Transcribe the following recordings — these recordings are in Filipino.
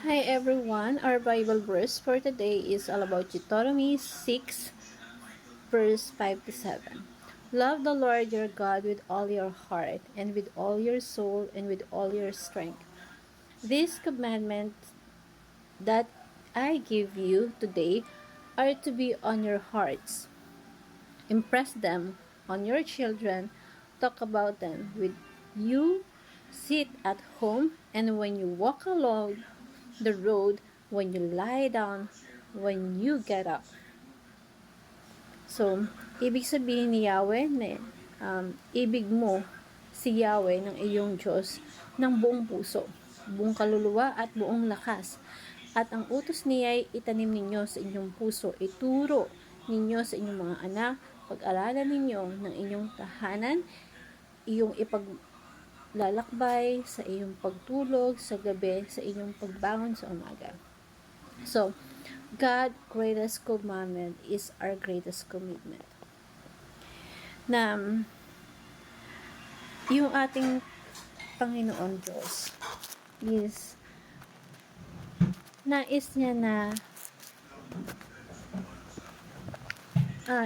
Hi everyone, our Bible verse for today is all about Deuteronomy 6 verse 5 to 7. Love the Lord your God with all your heart and with all your soul and with all your strength. These commandments that I give you today are to be on your hearts. Impress them on your children, talk about them with you, sit at home, and when you walk along the road, when you lie down, when you get up. So, ibig sabihin ni Yahweh na ibig mo si Yahweh ng iyong Diyos ng buong puso, buong kaluluwa at buong lakas. At ang utos niya ay itanim ninyo sa inyong puso, ituro ninyo sa inyong mga anak, pag-aralan ninyo ng inyong tahanan, iyong ipaglalakbay sa iyong pagtulog sa gabi, sa inyong pagbangon sa umaga. So, God's greatest commandment is our greatest commitment. Na yung ating Panginoon Diyos is nais niya na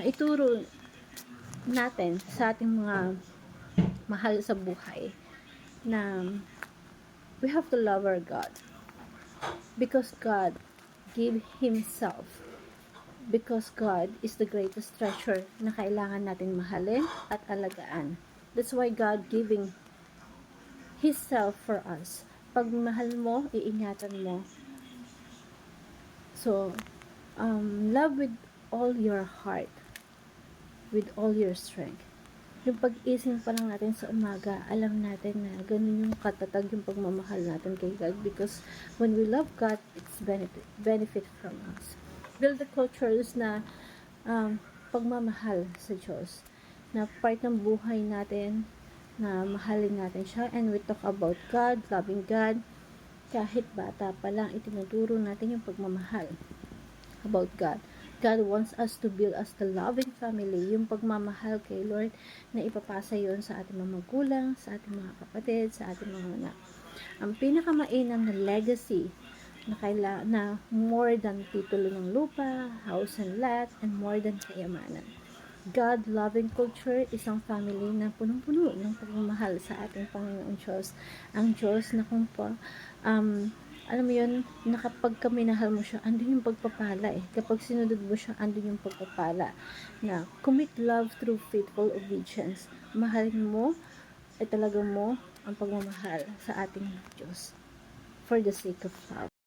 ituro natin sa ating mga mahal sa buhay na we have to love our God because God gave Himself, because God is the greatest treasure na kailangan natin mahalin at alagaan. That's why God giving His self for us. Pag mahal mo, iingatan mo. So, love with all your heart, with all your strength. Yung pag-ising pa lang natin sa umaga, alam natin na ganun yung katatag yung pagmamahal natin kay God, because when we love God, it's benefit from us. Build the cultures na pagmamahal sa Diyos, na part ng buhay natin, na mahalin natin siya. And we talk about God, loving God. Kahit bata pa lang, itinuturo natin yung pagmamahal about God. God wants us to build as the loving family, yung pagmamahal kay Lord na ipapasa yon sa ating mga magulang, sa ating mga kapatid, sa ating mga anak. Ang pinakamainam na legacy na more than titulo ng lupa, house and lot, and more than kayamanan. God-loving culture, isang family na punong-puno ng pagmamahal sa ating Panginoong Diyos. Ang Diyos na kung alam mo yun, na kapag minahal mo siya, andun yung pagpapala eh. Kapag sinunod mo siya, andun yung pagpapala. Na commit love through faithful obedience. Mahalin mo, ay talaga mo ang pagmamahal sa ating Diyos for the sake of love.